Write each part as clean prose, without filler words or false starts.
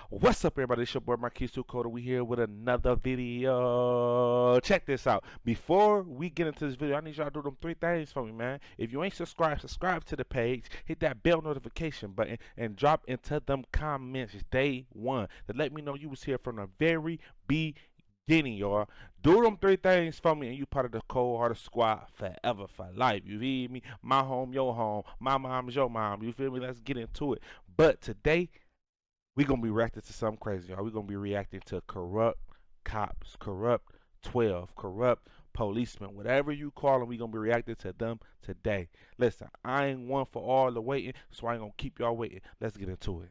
What's up, everybody? It's your boy Marquis Dakota. We here with another video. Check this out. Before we get into this video, I need y'all to do them 3 things for me, man. If you ain't subscribed, subscribe to the page, hit that bell notification button, and drop into them comments day 1 to let me know you was here from the very beginning, y'all. Do them 3 things for me, and you part of the cold-hearted squad forever, for life. You feel me? My home, your home. My mom is your mom. You feel me? Let's get into it. But today, we're going to be reacting to something crazy, y'all. We're going to be reacting to corrupt cops, corrupt 12, corrupt policemen, whatever you call them, we're going to be reacting to them today. Listen, I ain't one for all the waiting, so I ain't going to keep y'all waiting. Let's get into it.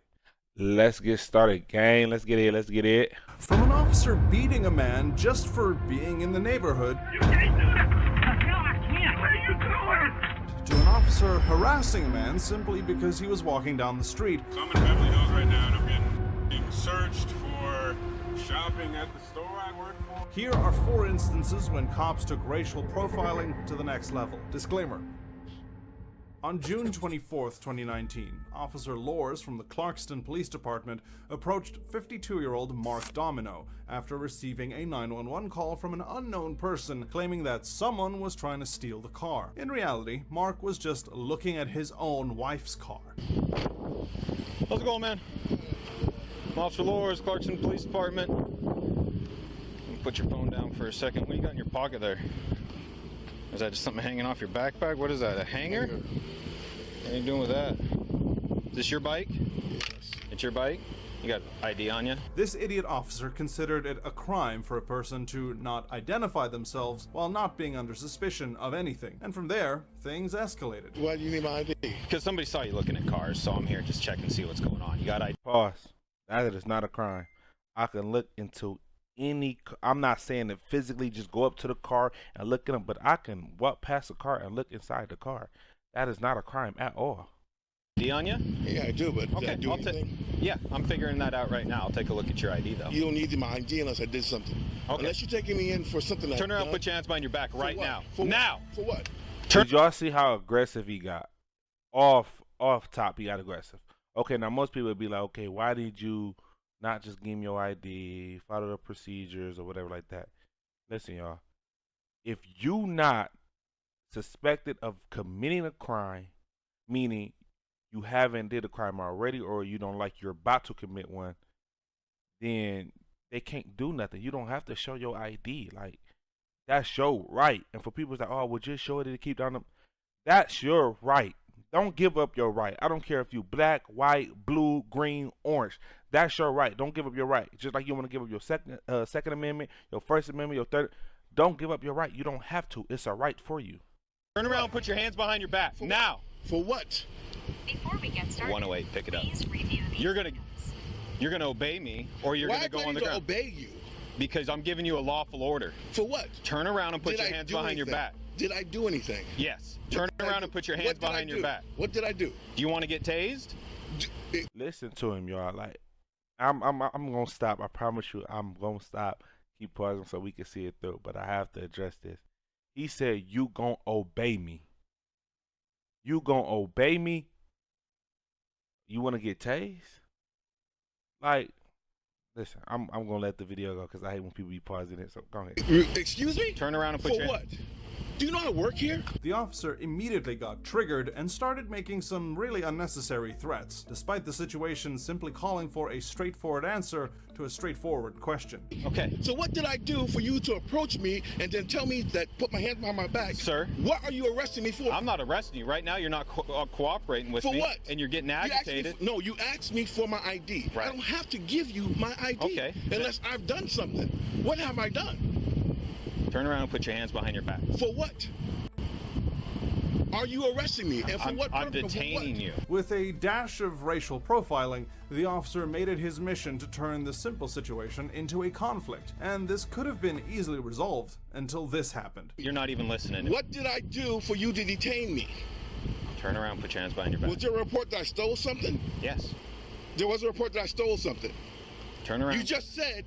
Let's get started, gang. Let's get it. Let's get it. From an officer beating a man just for being in the neighborhood. You can't do that! No, I can't! What are you doing? To an officer harassing a man simply because he was walking down the street. So I'm in Beverly Hills right now, and I'm being searched for shopping at the store I work for. Here are 4 instances when cops took racial profiling to the next level. Disclaimer. On June 24th, 2019, Officer Yourse from the Clarkston Police Department approached 52-year-old Mark Domino after receiving a 911 call from an unknown person claiming that someone was trying to steal the car. In reality, Mark was just looking at his own wife's car. How's it going, man? I'm Officer Yourse, Clarkston Police Department. Put your phone down for a second. What do you got in your pocket there? Is that just something hanging off your backpack? What is that, a hanger? What are you doing with that? Is this your bike? Yes. It's your bike? You got ID on you? This idiot officer considered it a crime for a person to not identify themselves while not being under suspicion of anything. And from there, things escalated. Why do you need my ID? Because somebody saw you looking at cars, so I'm here just check and see what's going on. You got ID? Pause. That is not a crime. I can look into any, I'm not saying that physically just go up to the car and look at them, but I can walk past the car and look inside the car. That is not a crime at all. ID on you? Yeah, I do, but did Okay, I do anything? yeah, I'm figuring that out right now. I'll take a look at your ID though. You don't need my ID unless I did something. Okay. Unless you're taking me in for something like Turn around, put your hands behind your back For right what? now. For Now! What? For what? Did y'all see how aggressive he got? Off top, he got aggressive. Okay, now most people would be like, okay, why did you not just give me your ID, follow the procedures or whatever like that? Listen, y'all, if you not suspected of committing a crime, meaning you haven't did a crime already or you don't like you're about to commit one, then they can't do nothing. You don't have to show your ID. Like, that's your right. And for people that, oh, well, just show it to keep down them, that's your right. Don't give up your right. I don't care if you black, white, blue, green, orange. That's your right. Don't give up your right. Just like you want to give up your Second Amendment, your First Amendment, your Third. Don't give up your right. You don't have to. It's a right for you. Turn around and put your hands behind your back. For now! For what? Before we get started, 108, pick it up. please review these You're gonna items. obey me, or you're Why gonna do go I on the need to ground. obey you? Because I'm giving you a lawful order. For what? Turn around and put Did your I hands do behind your anything? back. Did I do anything? Yes. What Turn did I around do? and put your What hands did I behind your do? back. What did I do? Do you want to get tased? Listen to him, y'all. Like, I'm gonna stop. I promise you, I'm gonna stop. Keep pausing so we can see it through. But I have to address this. He said, "You gonna obey me? You gonna obey me? You wanna get tased?" Like, listen, I'm gonna let the video go because I hate when people be pausing it. So go ahead. Excuse me? Turn around and put For your what? Do you know how to work here? The officer immediately got triggered and started making some really unnecessary threats, despite the situation simply calling for a straightforward answer to a straightforward question. Okay. So what did I do for you to approach me and then tell me that put my hands behind my back? Sir. What are you arresting me for? I'm not arresting you right now. You're not cooperating with For me. what? And you're getting You asked me agitated. no, you asked me for my ID. Right. I don't have to give you my ID Okay. unless I've done something. What have I done? Turn around and put your hands behind your back. For what? Are you arresting me? And for what I'm purpose? For what? detaining you. With a dash of racial profiling, the officer made it his mission to turn the simple situation into a conflict, and this could have been easily resolved until this happened. You're not even listening. What did I do for you to detain me? Turn around and put your hands behind your back. Was there a report that I stole something? Yes. There was a report that I stole something. Turn around. You just said,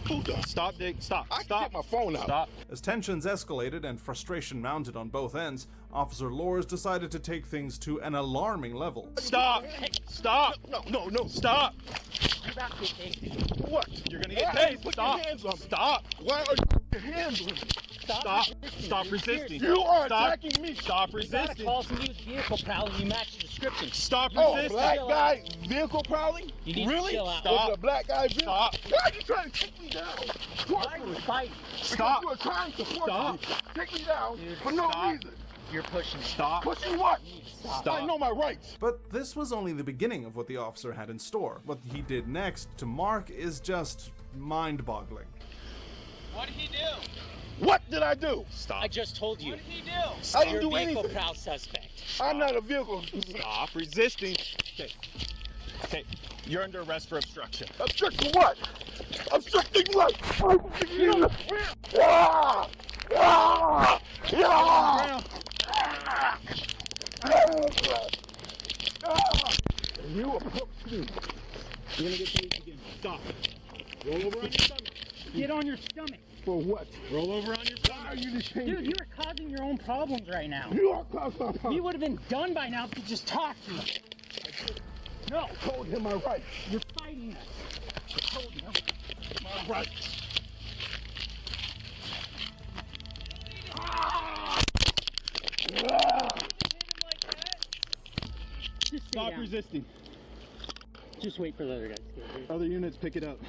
hold on. Stop, Dick. Stop. I can Stop. get my phone out. Stop. As tensions escalated and frustration mounted on both ends, Officer Yourse decided to take things to an alarming level. Stop. Stop. No. Stop. You're about to get tased. What? You're gonna get Why are you tased. putting Stop. your hands on me? Stop. Why are you putting your hands on me? Stop resisting. You are Stop. attacking me. Stop You got a resisting. call from used vehicle prowling. You match the description. Stop Oh, resisting. black guy vehicle prowling? You need to Really? chill out. Was it a black guy vehicle? Stop. Why are you trying to take me down? Why are you fighting? Stop. You are trying to force Stop. me. Take me down Dude, for no stop. reason. You're pushing. Stop. Pushing what? Stop. I know my rights. But this was only the beginning of what the officer had in store. What he did next to Mark is just mind-boggling. What did he do? What did I do? Stop. I just told you. What did he do? I didn't You're do a vehicle anything. prowl suspect. I'm not a vehicle. Stop resisting. Okay. Okay. You're under arrest for obstruction. Obstructing what? Obstructing what? Ah! Ah! Ah! You approached me. You're gonna get tased again. Stop. Roll over on your stomach. Get on your stomach. For what? Roll over on your Why are stomach. you changing? Dude, you are causing your own problems right now. You are causing my You problem. would have been done by now if you just talked to me. No, I told him my rights. you're fighting us. I told you. My rights. Just stay Stop down. resisting. Just wait for the other guys to get here. Other units, pick it up.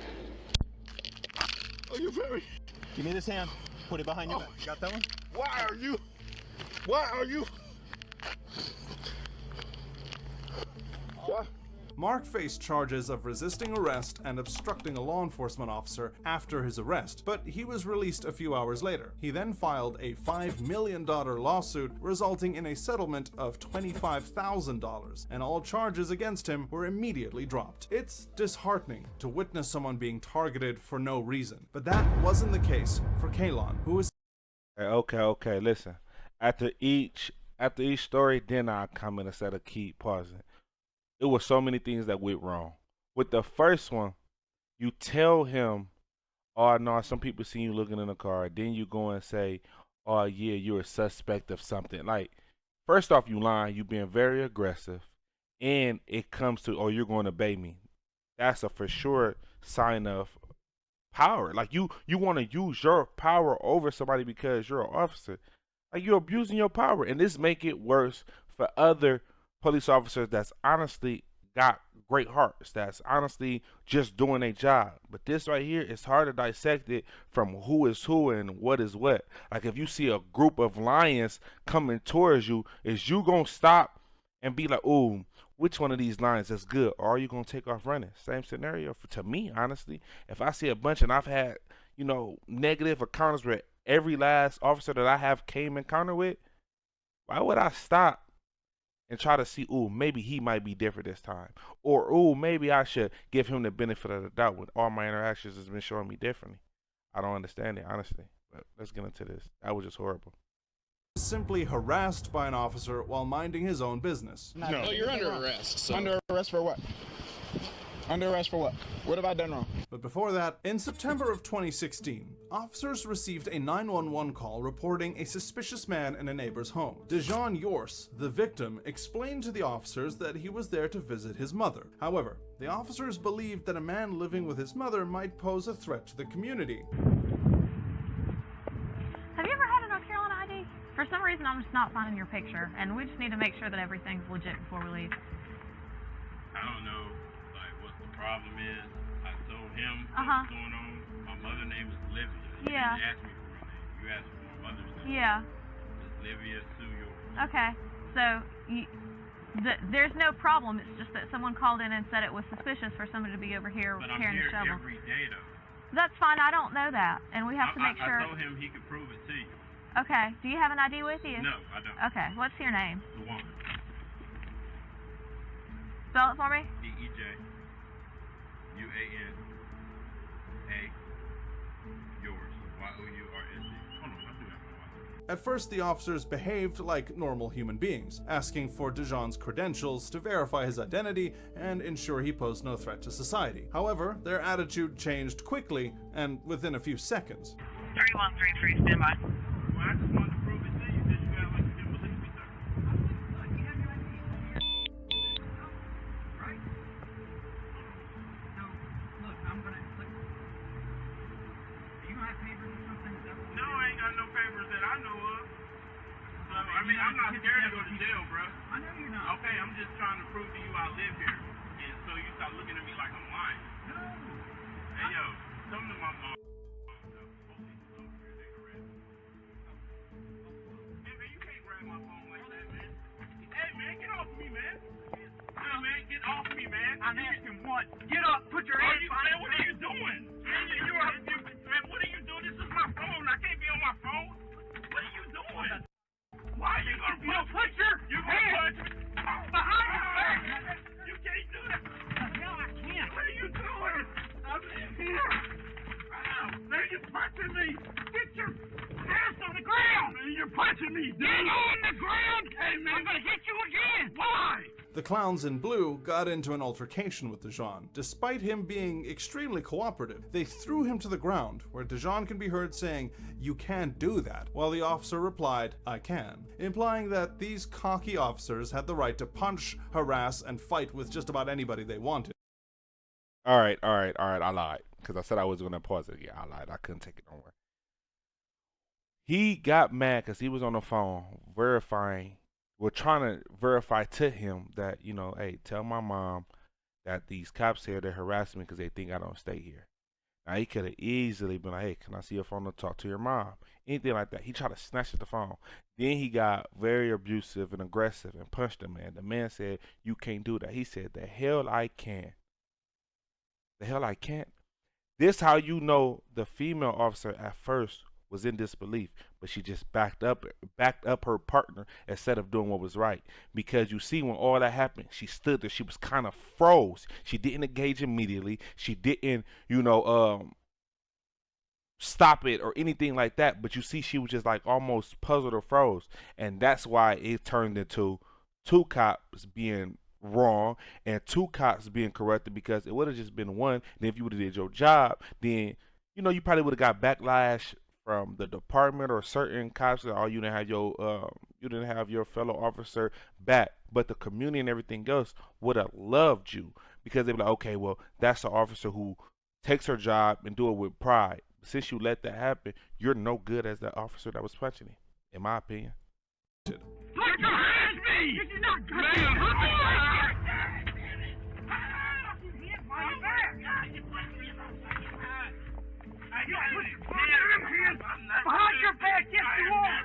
Are you very? Give me this hand. Put it behind your back. Got that one? Why are you? Why are you? What? Mark faced charges of resisting arrest and obstructing a law enforcement officer after his arrest, but he was released a few hours later. He then filed a $5 million lawsuit, resulting in a settlement of $25,000, and all charges against him were immediately dropped. It's disheartening to witness someone being targeted for no reason, but that wasn't the case for Kaylon, who was Okay, listen. After each story, then I come in instead of keep pausing. It was so many things that went wrong. With the first one, you tell him, oh no, some people see you looking in the car. Then you go and say, oh yeah, you're a suspect of something. Like, first off, you lying, you being very aggressive, and it comes to, oh, you're going to obey me. That's a for sure sign of power. Like you want to use your power over somebody because you're an officer. Like, you're abusing your power, and this make it worse for other police officers that's honestly got great hearts, that's honestly just doing their job. But this right here, it's hard to dissect it from who is who and what is what. Like, if you see a group of lions coming towards you, is you gonna stop and be like, ooh, which one of these lions is good, or are you gonna take off running? Same scenario to me, honestly. If I see a bunch, and I've had, negative encounters with every last officer that I have came encounter with, why would I stop and try to see, ooh, maybe he might be different this time, or ooh, maybe I should give him the benefit of the doubt when all my interactions has been showing me differently? I don't understand it, honestly. But let's get into this. That was just horrible. simply harassed by an officer while minding his own business. No, you're under arrest. So. Under arrest for what? Under arrest for what? What have I done wrong? But before that, in September of 2016, officers received a 911 call reporting a suspicious man in a neighbor's home. Dejuan Yourse, the victim, explained to the officers that he was there to visit his mother. However, the officers believed that a man living with his mother might pose a threat to the community. Have you ever had an Kylon ID? For some reason, I'm just not finding your picture, and we just need to make sure that everything's legit before we leave. I don't know, what the problem is. I told him what's going on. My mother's name is Olivia. You didn't ask me for her name. You asked for my mother's name. Yeah. It's Olivia Sue Yourse. Okay. So, there's no problem. It's just that someone called in and said it was suspicious for somebody to be over here But I'm carrying here a shovel. every day, though. That's fine. I don't know that, and we have to make sure. I told him he could prove it to you. Okay. Do you have an ID with you? No, I don't. Okay. What's your name? Dejuan. Spell it for me. DEJUANA Yourse. YOURSE. Hold on, let's do that for a while. At first, the officers behaved like normal human beings, asking for Dejuan's credentials to verify his identity and ensure he posed no threat to society. However, their attitude changed quickly and within a few seconds. 3133, stand by. Well, I just wanted to prove it to you that you got like you didn't believe me, sir. I know of. So, I mean, I'm not scared to go to jail, bro. I know you're not. Okay, I'm just trying to prove to you I live here. And so you start looking at me like I'm lying. No. Hey, yo, come to my mom. Hey, man, you can't grab my phone like that, man. Hey, man, get off me, man. Hey, man, get off me, man. I'm asking what? Get up, put your hands on. Man, what are you doing? Man, what are you doing? This is my phone. I can't be on my phone. What are you doing? Why are you gonna put your hands behind your back? You can't do that. No, I can't. What are you doing? I'm in here. Man, you're punching me. Get your hands on the ground. Man, you're punching me, dude. Get on the ground. Hey, man, I'm gonna hit you again. Why? The clowns in blue got into an altercation with Dejuan. Despite him being extremely cooperative, they threw him to the ground, where Dejuan can be heard saying, "You can't do that," while the officer replied, "I can," implying that these cocky officers had the right to punch, harass, and fight with just about anybody they wanted. All right, I lied. Because I said I was going to pause it again. I lied. I couldn't take it no more. He got mad because he was on the phone verifying, we're trying to verify to him that, you know, hey, tell my mom that these cops here, they're harassing me because they think I don't stay here. Now, he could have easily been like, hey, can I see your phone to talk to your mom? Anything like that. He tried to snatch at the phone. Then he got very abusive and aggressive and punched the man. The man said, you can't do that. He said, the hell I can. The hell I can't. This how you know the female officer at first was in disbelief, but she just backed up her partner instead of doing what was right. Because you see, when all that happened, she stood there. She was kind of froze. She didn't engage immediately. She didn't, stop it or anything like that. But you see, she was just like almost puzzled or froze, and that's why it turned into two cops being wrong and two cops being corrected, because it would have just been one. And if you would have did your job, then you probably would have got backlash from the department or certain cops that you didn't have your fellow officer back, but the community and everything else would have loved you, because they'd be like, okay, well, that's the officer who takes her job and do it with pride. Since you let that happen, you're no good as the officer that was punching him, in my opinion. Look behind me! This is not good! Behind your back, yes you are!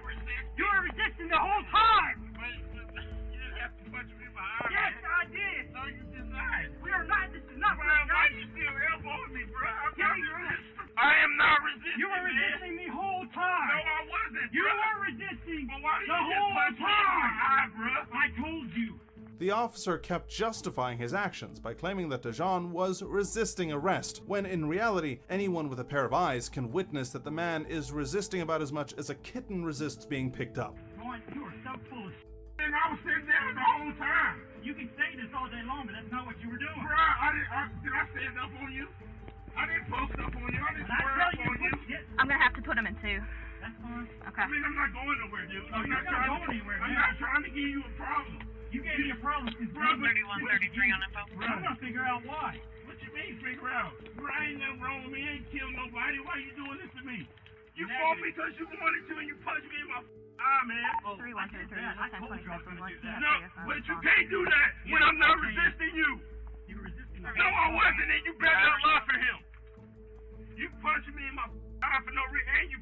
You were resisting the whole time! You didn't have to punch me behind. Yes, I did! No, you did not. We are not, this is not right. Why are you still elbowing me, bro? I am not resisting. You were resisting the whole time. No, I wasn't. You were resisting the whole time. I told you. The officer kept justifying his actions by claiming that Dejuan was resisting arrest, when in reality, anyone with a pair of eyes can witness that the man is resisting about as much as a kitten resists being picked up. You are so full of shit. And I was sitting there the whole time. You can say this all day long, but that's not what you were doing. Bro, did I stand up on you? I didn't post up on you. I didn't swear up on you. I'm gonna have to put him in two. That's fine. Okay. I mean, I'm not going nowhere, dude. I'm not trying to give you a problem. You gave me a problem because 3133 on info. I'm gonna figure out why. What you mean figure out? Bro, ain't nothing wrong with me. I ain't killed nobody. Why you doing this to me? You fought me because you wanted to and you punched me in my eye, man. 3133. I told you I was gonna do that. No, but you can't do that when I'm not resisting you. You were resisting me. No, I wasn't, and you better not lie for him. You punched me in my eye for no reason, and you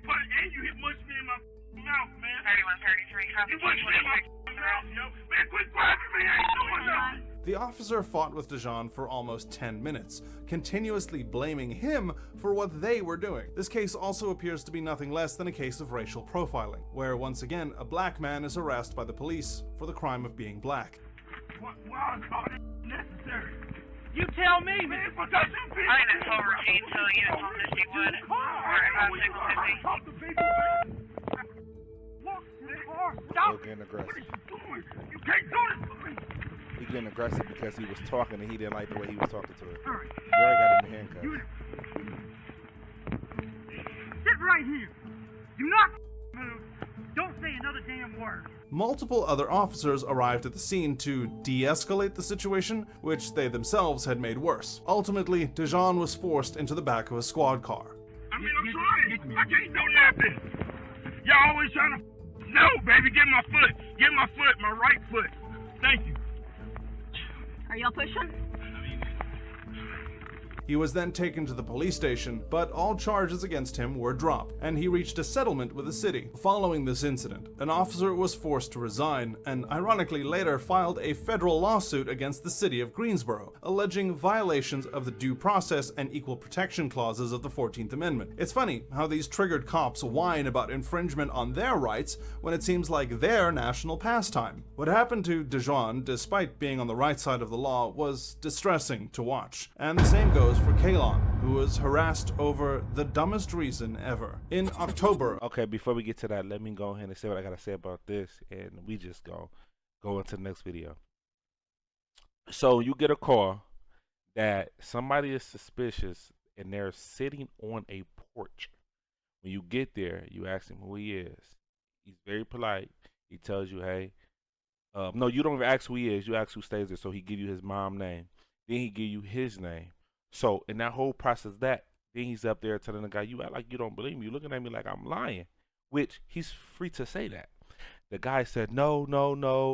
mushed me in my mouth, man. 3133. You mushed me in my mouth, yo. Man, quit grabbing me. I ain't doing nothing. The officer fought with Dejuan for almost 10 minutes, continuously blaming him for what they were doing. This case also appears to be nothing less than a case of racial profiling, where once again a black man is harassed by the police for the crime of being black. Why is all this necessary? You tell me, man. I think it's full routine, so units on 51 or 5650. Look, stop. Getting aggressive. What are you doing? You can't do this to me. He getting aggressive because he was talking and he didn't like the way he was talking to her. All right. He already got him in handcuffs. Sit right here. Do not move. Don't say another damn word. Multiple other officers arrived at the scene to de-escalate the situation, which they themselves had made worse. Ultimately, Dejuan was forced into the back of a squad car. I mean, I'm trying. I can't do nothing. Y'all always trying to. No, baby, get my foot. Get my foot, my right foot. Thank you. Are y'all pushing? He was then taken to the police station, but all charges against him were dropped, and he reached a settlement with the city. Following this incident, an officer was forced to resign, and ironically later filed a federal lawsuit against the city of Greensboro, alleging violations of the due process and equal protection clauses of the 14th Amendment. It's funny how these triggered cops whine about infringement on their rights when it seems like their national pastime. What happened to Dejuan, despite being on the right side of the law, was distressing to watch, and the same goes for Kaylon, who was harassed over the dumbest reason ever. In October. Okay, before we get to that, let me go ahead and say what I gotta say about this, and we just go into the next video. So you get a call that somebody is suspicious and they're sitting on a porch. When you get there, you ask him who he is. He's very polite. He tells you, hey, no, you don't even ask who he is. You ask who stays there. So he give you his mom's name. Then he give you his name. So in that whole process, then he's up there telling the guy, you act like you don't believe me. You're looking at me like I'm lying, which he's free to say that. The guy said, no.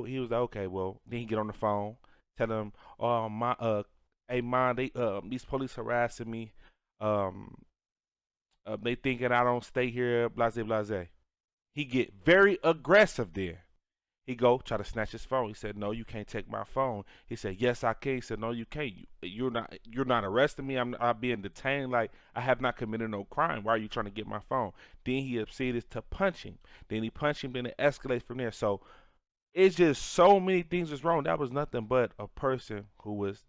He was like, okay, well, then he get on the phone, tell him, oh, hey, Mom, these police harassing me. They thinking I don't stay here, blase, blase. He get very aggressive there. He go try to snatch his phone. He said, no, you can't take my phone. He said, yes, I can. He said, no, you can't. You're not arresting me. I'm being detained. Like, I have not committed no crime. Why are you trying to get my phone? Then he proceeded to punch him. Then he punched him. Then it escalates from there. So it's just so many things was wrong. That was nothing but a person who was,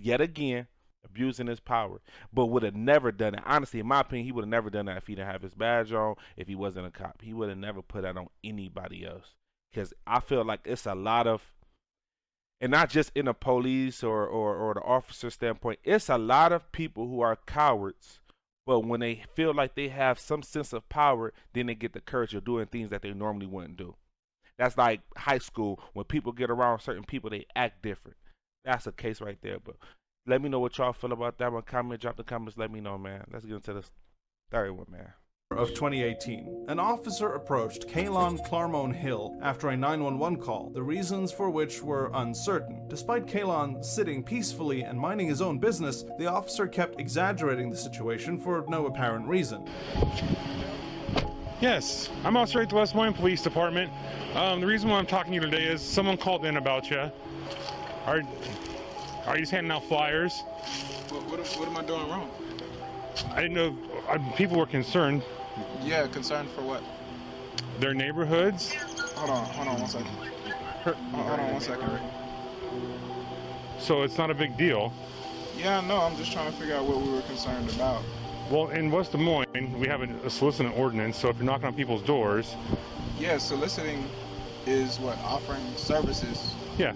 yet again, abusing his power, but would have never done it. Honestly, in my opinion, he would have never done that if he didn't have his badge on, if he wasn't a cop. He would have never put that on anybody else. Because I feel like it's a lot of, and not just in the police or the officer standpoint, it's a lot of people who are cowards, but when they feel like they have some sense of power, then they get the courage of doing things that they normally wouldn't do. That's like high school. When people get around certain people, they act different. That's a case right there. But let me know what y'all feel about that one. Drop the comments, let me know, man. Let's get into this third one, man. Of 2018, an officer approached Kylon Clarmon Hill after a 911 call, the reasons for which were uncertain. Despite Kaylon sitting peacefully and minding his own business, the officer kept exaggerating the situation for no apparent reason. Yes, I'm Officer at the West Des Moines Police Department. The reason why I'm talking to you today is someone called in about you. Are you just handing out flyers? What am I doing wrong? I didn't know. People were concerned. Yeah, concerned for what? Their neighborhoods. Hold on 1 second. Hold on 1 second. So it's not a big deal. Yeah, no, I'm just trying to figure out what we were concerned about. Well, in West Des Moines, we have a soliciting ordinance, so if you're knocking on people's doors... Yeah, soliciting is what? Offering services. Yeah.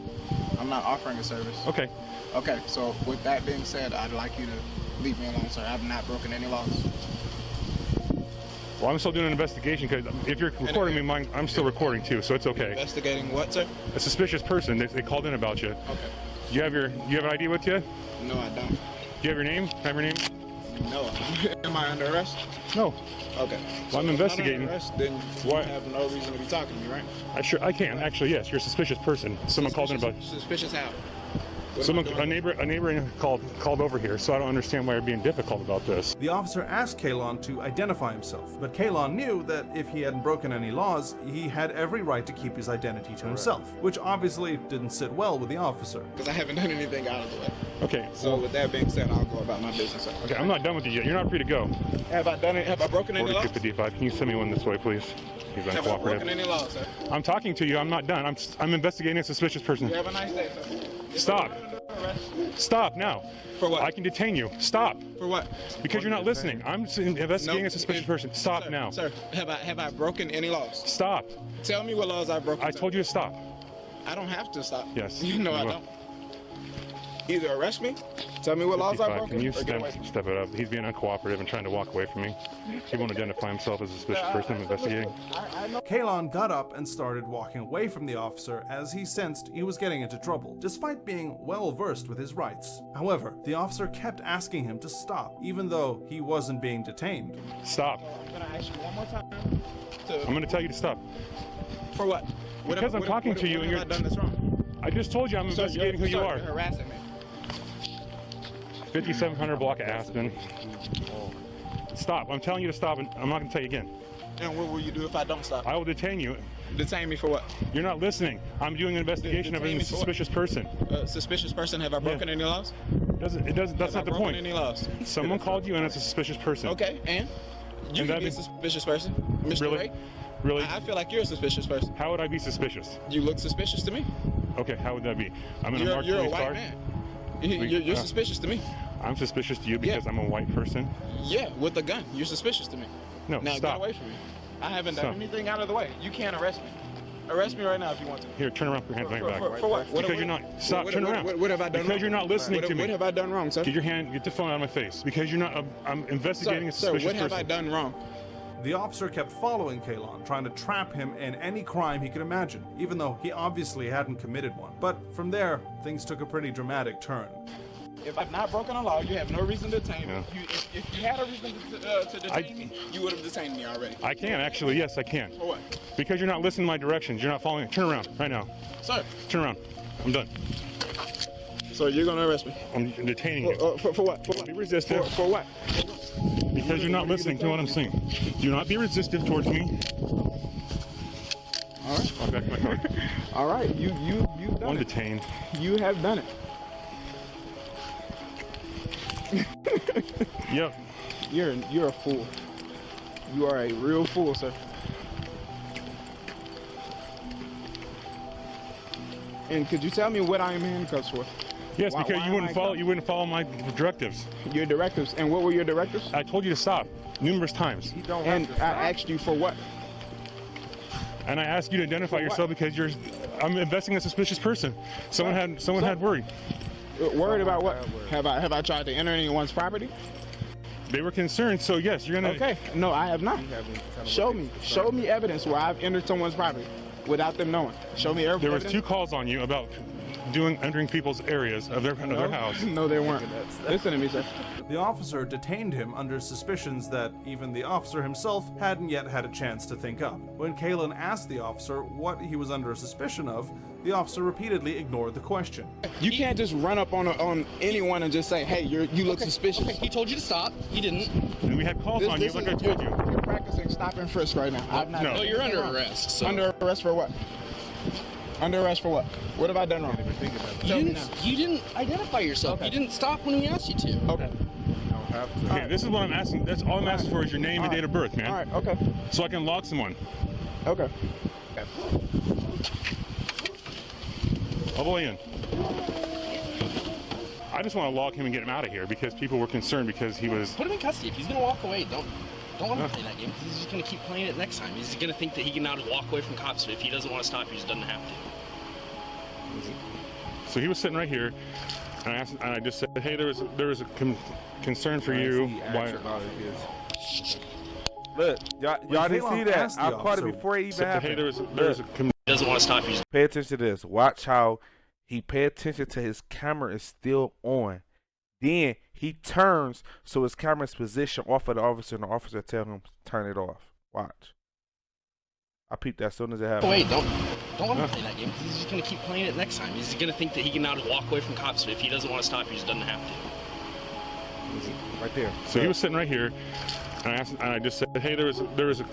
I'm not offering a service. Okay. Okay, so with that being said, I'd like you to leave me alone, sir. I've not broken any laws. Well, I'm still doing an investigation, because if you're recording me, I'm still recording too, so it's okay. Investigating what, sir? A suspicious person. They called in about you. Okay. You have an ID with you? No, I don't. Do you have your name? Have your name? No. Am I under arrest? No. Okay. Well, so I'm investigating. If I'm under arrest, then you have no reason to be talking to me, right? I can. Actually, yes. You're a suspicious person. Someone called in about... Suspicious how? A neighbor called over here, so I don't understand why you're being difficult about this. The officer asked Kaylon to identify himself, but Kaylon knew that if he hadn't broken any laws, he had every right to keep his identity to himself, which obviously didn't sit well with the officer. Because I haven't done anything out of the way. Okay. So with that being said, I'll go about my business. Okay, I'm not done with you yet. You're not free to go. Have I done it? Have I broken any laws? 40-55. Can you send me one this way, please? He's have I broken any laws, sir? I'm talking to you. I'm not done. I'm investigating a suspicious person. You have a nice day, sir. Stop. Stop now. For what? I can detain you. Stop. For what? Because you're not listening. I'm investigating a suspicious person. Stop now. Sir, have I broken any laws? Stop. Tell me what laws I've broken. I told you to stop. I don't have to stop. Yes. You know I will. don't. Either arrest me, tell me what laws I 55. broke, Can you or get away. step it up? He's being uncooperative and trying to walk away from me. He won't identify himself as a suspicious person I'm investigating. Kaylon got up and started walking away from the officer as he sensed he was getting into trouble, despite being well versed with his rights. However, the officer kept asking him to stop, even though he wasn't being detained. Stop. Can I ask you one more time? I'm going to tell you to stop. For what? Because I'm talking to you and you're... What have I done that's wrong? I just told you I'm investigating who you are. You're harassing me. 5700 block of Aspen. Stop. I'm telling you to stop, and I'm not going to tell you again. And what will you do if I don't stop? I will detain you. Detain me for what? You're not listening. I'm doing an investigation of Detain a me for what? suspicious person. Suspicious person? Have I broken any laws? That's not the point. Any laws? Someone called you and it's a suspicious person. Okay, and? You And can that be a be- suspicious person, Mr. Really? Ray. Really? I feel like you're a suspicious person. How would I be suspicious? You look suspicious to me. Okay, how would that be? I'm in a marked You're a police white car. man. You're suspicious to me. I'm suspicious to you because I'm a white person. Yeah, with a gun. You're suspicious to me. No, Now stop. get away from me. I haven't done Stop. anything out of the way. You can't arrest me. Arrest me right now if you want to. Here, turn around, put your hands behind your back. For what? Because you're not. Stop. Turn around. What have I done Because wrong? you're not listening to me. What have I done wrong, sir? Get your hand. Get the phone out of my face. Because you're not. I'm investigating a suspicious Sir, what have person. I done wrong? The officer kept following Kaylon, trying to trap him in any crime he could imagine, even though he obviously hadn't committed one. But from there, things took a pretty dramatic turn. If I've not broken a law, you have no reason to detain me. Yeah. If you had a reason to detain me, you would have detained me already. I can actually. Yes, I can. For what? Because you're not listening to my directions. You're not following. Turn around right now. Sir. Turn around. I'm done. So you're gonna arrest me? I'm detaining you. For what? For what? Be resistive. For what? Because you're not listening to what I'm saying. Do not be resistive towards me. All right. I'll back my car. All right. You've done I'm it. detained. You have done it. Yep. You're a fool. You are a real fool, sir. And could you tell me what I am in handcuffs for? Yes, Why- because why you am wouldn't I follow. cuffed? You wouldn't follow my directives. Your directives. And what were your directives? I told you to stop numerous times. And I asked you for what? And I asked you to identify yourself because I'm investigating a suspicious person. Someone had worry. Worried about what? Have I tried to enter anyone's property? They were concerned, so yes, you're gonna. Okay. No, I have not. Show me evidence where I've entered someone's property without them knowing. Show me evidence. There was 2 calls on you about entering people's areas of their house. No, they weren't. Listen to me, sir. The officer detained him under suspicions that even the officer himself hadn't yet had a chance to think up. When Kaylon asked the officer what he was under suspicion of, the officer repeatedly ignored the question. You can't just run up on anyone and just say, "Hey, you look suspicious." Okay, he told you to stop. He didn't. And we had calls on you, like I told you. You're practicing stop and frisk right now. I've not No. done No, you're anything under wrong. arrest. So. Under arrest for what? Under arrest for what? What have I done wrong? You didn't identify yourself. Okay. You didn't stop when we asked you to. Okay. Okay, this is what I'm asking. That's all I'm asking for is your name and date of birth, man. All right. Okay. So I can log someone. Okay. All the way in. I just want to log him and get him out of here because people were concerned because he was. Put him in custody. If he's gonna walk away, don't let him play that game. He's just gonna keep playing it next time. He's gonna think that he can now just walk away from cops. If he doesn't want to stop, he just doesn't have to. So he was sitting right here, and I just said, "Hey, there was a concern for you. Why?" Look, y'all didn't see that. I caught it before it even Said, happened. "Hey, there was a." He doesn't want to stop. He's Pay attention to this. Watch how he pay attention to his camera is still on. Then he turns so his camera's position off of the officer, and the officer tell him to turn it off. Watch. I peeped that as soon as it happened. wait, don't let him play that game. He's just gonna keep playing it next time. He's gonna think that he can now just walk away from cops. If he doesn't want to stop, he just doesn't have to. Right there. So he was sitting right here, and I just said, "Hey, there was a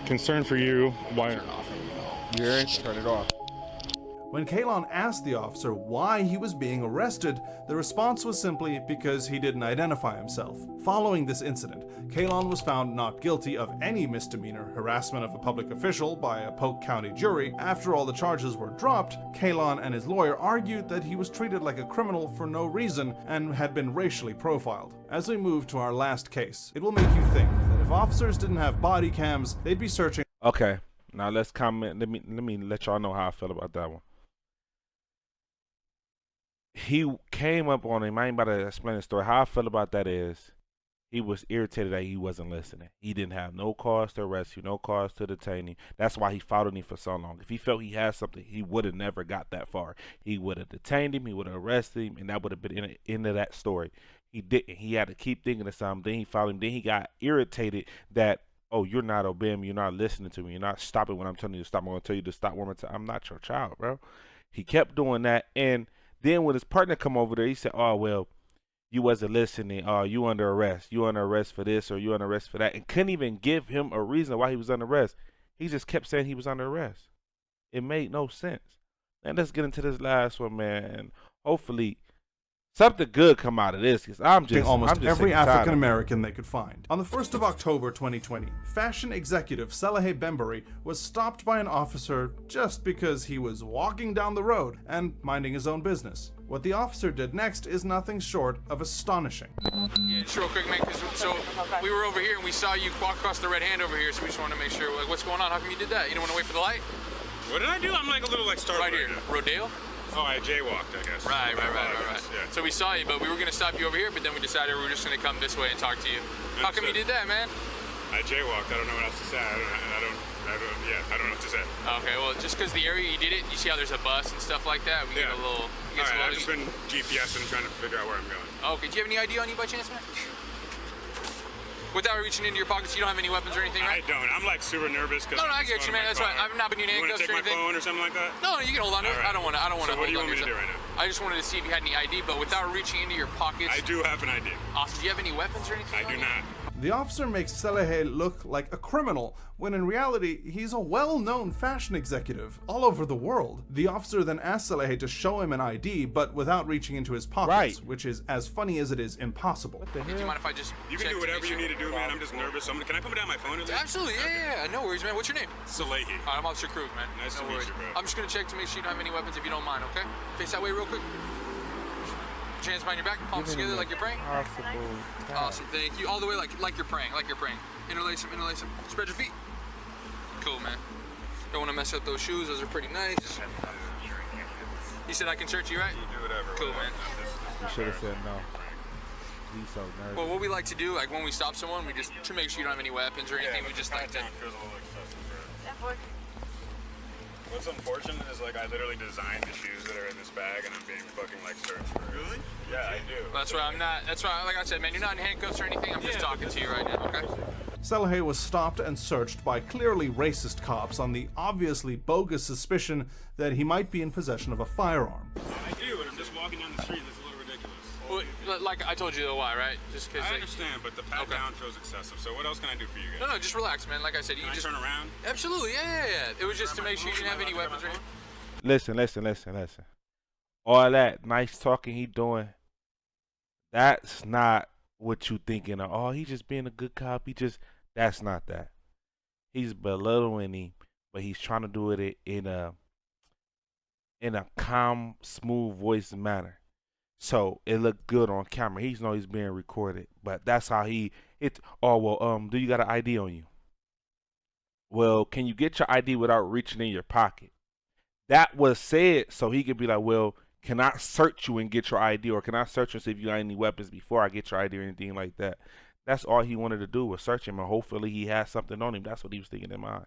concern for you. Why?" You hear it? Turn it off. When Kaylon asked the officer why he was being arrested, the response was simply because he didn't identify himself. Following this incident, Kaylon was found not guilty of any misdemeanor harassment of a public official by a Polk County jury. After all the charges were dropped, Kaylon and his lawyer argued that he was treated like a criminal for no reason and had been racially profiled. As we move to our last case, it will make you think that if officers didn't have body cams, they'd be searching. Okay, now let's comment. Let me let y'all know how I feel about that one. he came up on him. I ain't about to explain the story. How I feel about that is he was irritated that he wasn't listening. He didn't have no cause to arrest you, no cause to detain him. That's why he followed him for so long. If he felt he had something, he would have never got that far. He would have detained him, he would have arrested him, and that would have been the end of that story. He didn't. He had to keep thinking of something. Then he followed him. Then he got irritated that, oh, you're not obeying me. You're not listening to me. You're not stopping when I'm telling you to stop. I'm going to tell you to stop one more time. I'm not your child, bro. He kept doing that. And then when his partner come over there, he said, oh, well, you wasn't listening. You under arrest. You under arrest for this or you under arrest for that. And couldn't even give him a reason why he was under arrest. He just kept saying he was under arrest. It made no sense. And let's get into this last one, man. Hopefully something good come out of this, because I'm just every sick and tired African of it. American they could find. On the 1st of October 2020, fashion executive Salahi Bembury was stopped by an officer just because he was walking down the road and minding his own business. What the officer did next is nothing short of astonishing. Yeah, just real quick, man, so we were over here and we saw you walk across the red hand over here, so we just wanted to make sure, like, what's going on? How come you did that? You don't want to wait for the light? What did I do? I'm like a little like startled. Right here, Rodeo? Oh, I jaywalked, I guess. Right. Yeah. So we saw you, but we were going to stop you over here, but then we decided we were just going to come this way and talk to you. How come you did that, man? I jaywalked. I don't know what else to say. I don't know what to say. Okay, well, just because the area you did it, you see how there's a bus and stuff like that? We get a little... I've just been GPSing and trying to figure out where I'm going. Okay, do you have any ID on you by chance, man? Without reaching into your pockets, you don't have any weapons or anything, right? I don't. I'm like super nervous because. No, I get you, man. That's right. I'm not putting you in handcuffs or anything. You want to take my phone or something like that? No, you can hold on to it. I don't want to. So what do you want me to do right now? I just wanted to see if you had any ID, but without reaching into your pockets. I do have an ID. Awesome. Do you have any weapons or anything? I do not. The officer makes Salahi look like a criminal, when in reality, he's a well-known fashion executive all over the world. The officer then asks Salahi to show him an ID, but without reaching into his pockets, which is as funny as it is impossible. Do you mind if I just You can do whatever you need to do, man. I'm just nervous. So can I put down my phone? Absolutely, yeah. No worries, man. What's your name? Salahi. I'm Officer Krug, man. Nice to meet you, bro. I'm just going to check to make sure you don't have any weapons if you don't mind, okay? Face that way real quick. Put your hands behind your back, palms together like you're praying. Awesome, thank you. All the way like you're praying, Interlace them. Spread your feet. Cool, man. Don't want to mess up those shoes. Those are pretty nice. You said I can search you, right? You do whatever. Cool, man. You should have said no. He's so nervous. Well, what we like to do, like when we stop someone, we just, to make sure you don't have any weapons or anything, we just like to... What's unfortunate is like I literally designed the shoes that are in this bag and I'm being fucking like searched for. Really? Yeah, I do. That's why I'm not, like I said, man, you're not in handcuffs or anything, I'm just talking to you right now, okay? Salahi was stopped and searched by clearly racist cops on the obviously bogus suspicion that he might be in possession of a firearm. I do, but I'm just walking down the street. That's a little ridiculous. Well, like I told you the why, right? Just because I understand, but the pat down feels excessive. So what else can I do for you guys? No, just relax, man. Like I said, you can just turn around. Absolutely, yeah. It was just to make sure you didn't have any weapons or anything. Listen. All that nice talking he doing, that's not what you thinking of. Oh, he's just being a good cop. That's not that. He's belittling him, but he's trying to do it in a calm, smooth voice manner. So it looked good on camera. He's know he's being recorded, but that's how do you got an ID on you? Well, can you get your ID without reaching in your pocket? That was said so he could be like, well, can I search you and get your ID, or can I search you and see if you got any weapons before I get your ID or anything like that? That's all he wanted to do was search him, and hopefully he has something on him. That's what he was thinking in mind.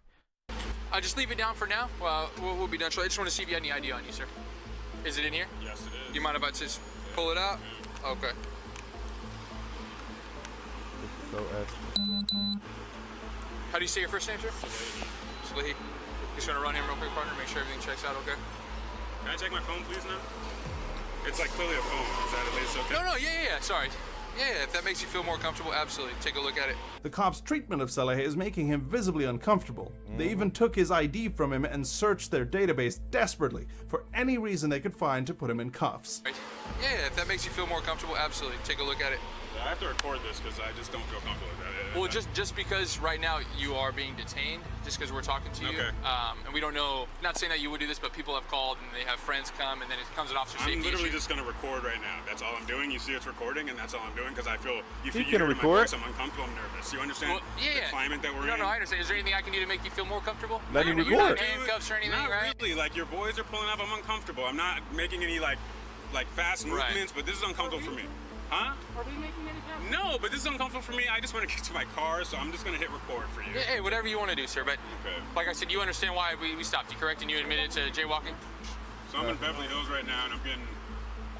I just leave it down for now. Well, we'll be done shortly. I just want to see if you had any ID on you, sir. Is it in here? Yes, it is. Do you mind if I just pull it out? Okay. This is so excellent. How do you say your first name, sir? Salahi. Just gonna run him real quick, partner, make sure everything checks out, okay? Can I take my phone, please, now? It's like clearly a phone. Is that at least okay? No, yeah. Sorry. Yeah, if that makes you feel more comfortable, absolutely. Take a look at it. The cops' treatment of Salahi is making him visibly uncomfortable. They even took his ID from him and searched their database desperately for any reason they could find to put him in cuffs. Right. Yeah, if that makes you feel more comfortable, absolutely. Take a look at it. I have to record this because I just don't feel comfortable with that. Well, just because right now you are being detained, just because we're talking to you, and we don't know, not saying that you would do this, but people have called and they have friends come, and then it comes an officer safety I'm literally issue. just going to record right now. That's all I'm doing. You see it's recording, and that's all I'm doing because I feel, you can hear record. My voice, I'm uncomfortable, I'm nervous. You understand the climate that we're in? No, I understand. Is there anything I can do to make you feel more comfortable? Let him record. You're not in handcuffs or anything, not right? Really. Like, your boys are pulling up, I'm uncomfortable. I'm not making any, like, like fast movements, but this is uncomfortable for me. Huh? Are we making any sense? No, but this is uncomfortable for me. I just want to get to my car, so I'm just going to hit record for you. Hey, whatever you want to do, sir. But like I said, you understand why we stopped you, correct? And you admitted to jaywalking? So I'm in Beverly Hills right now, and I'm getting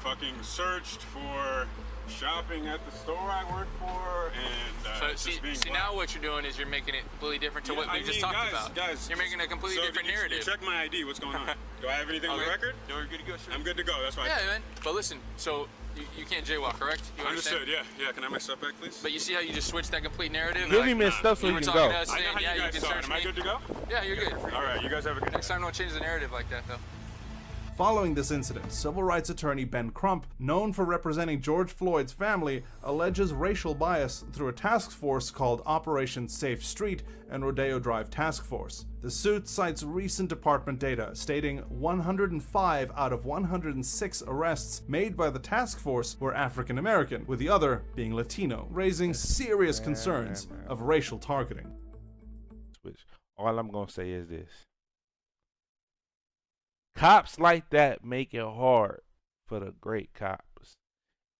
fucking searched for shopping at the store I work for, and so just being see now what you're doing is you're making it completely different to what we just talked about. Guys, you're making a completely different narrative. You check my ID. What's going on? Do I have anything on the record? No, you're good to go, sir. I'm good to go. That's why. Yeah, man. But listen, so you can't jaywalk, correct? You understood? Yeah. Can I have my stuff back, please? But you see how you just switched that complete narrative? Give him his stuff so he can go. I know how you guys saw it. Am I good to go? Yeah, you're good. All right, you guys have a good Next time, don't change the narrative like that, though. Following this incident, civil rights attorney Ben Crump, known for representing George Floyd's family, alleges racial bias through a task force called Operation Safe Street and Rodeo Drive Task Force. The suit cites recent department data stating 105 out of 106 arrests made by the task force were African American, with the other being Latino, raising serious concerns of racial targeting. All I'm gonna say is this. Cops like that make it hard for the great cops.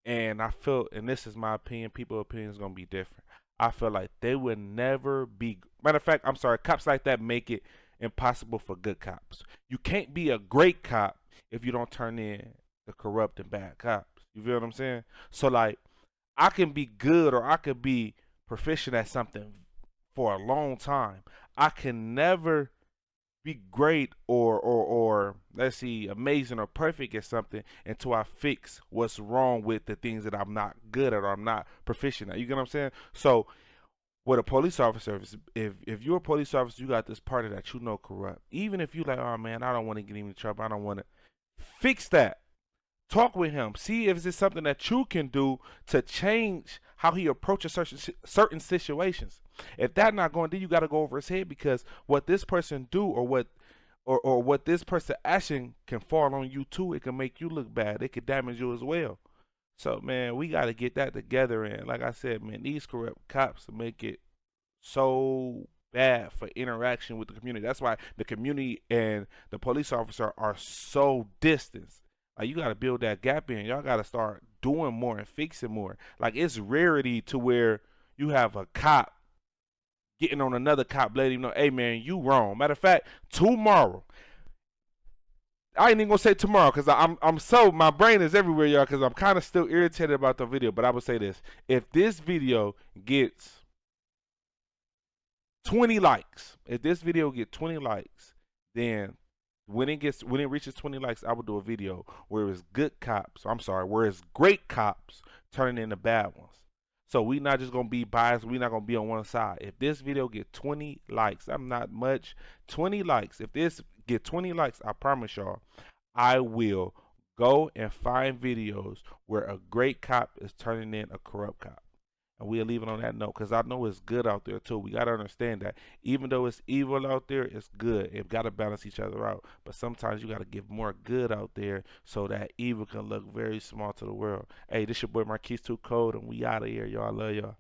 And I feel, and this is my opinion, people's opinion is going to be different. I feel like they would never be, matter of fact, I'm sorry, cops like that make it impossible for good cops. You can't be a great cop if you don't turn in the corrupt and bad cops. You feel what I'm saying? So like, I can be good or I could be proficient at something for a long time. I can never be great or let's see, amazing or perfect at something until I fix what's wrong with the things that I'm not good at or I'm not proficient at. You get what I'm saying? So with a police officer, if you're a police officer, you got this party that you know corrupt. Even if you like, oh man, I don't want to get him in trouble, I don't want to, fix that. Talk with him. See if it's something that you can do to change how he approaches certain situations. If that's not going, then you got to go over his head, because what this person do or what this person action can fall on you too. It can make you look bad. It could damage you as well. So man, we got to get that together. And like I said, man, these corrupt cops make it so bad for interaction with the community. That's why the community and the police officer are so distant. Like, you got to build that gap in. Y'all got to start doing more and fixing more. Like, it's rarity to where you have a cop getting on another cop, letting him know, hey, man, you wrong. Matter of fact, tomorrow, I ain't even going to say tomorrow because I'm so, my brain is everywhere, y'all, because I'm kind of still irritated about the video. But I would say this. If this video gets 20 likes, then when it reaches 20 likes, I will do a video where it's good cops. Where it's great cops turning into bad ones. So we not just gonna be biased. We not gonna be on one side. If this video get 20 likes, I'm not much. 20 likes. If this get 20 likes, I promise y'all, I will go and find videos where a great cop is turning in a corrupt cop. And we'll leave it on that note, because I know it's good out there too. We got to understand that even though it's evil out there, it's good. It got to balance each other out. But sometimes you got to give more good out there so that evil can look very small to the world. Hey, this your boy Marquis Dakota, and we out of here, y'all. I love y'all.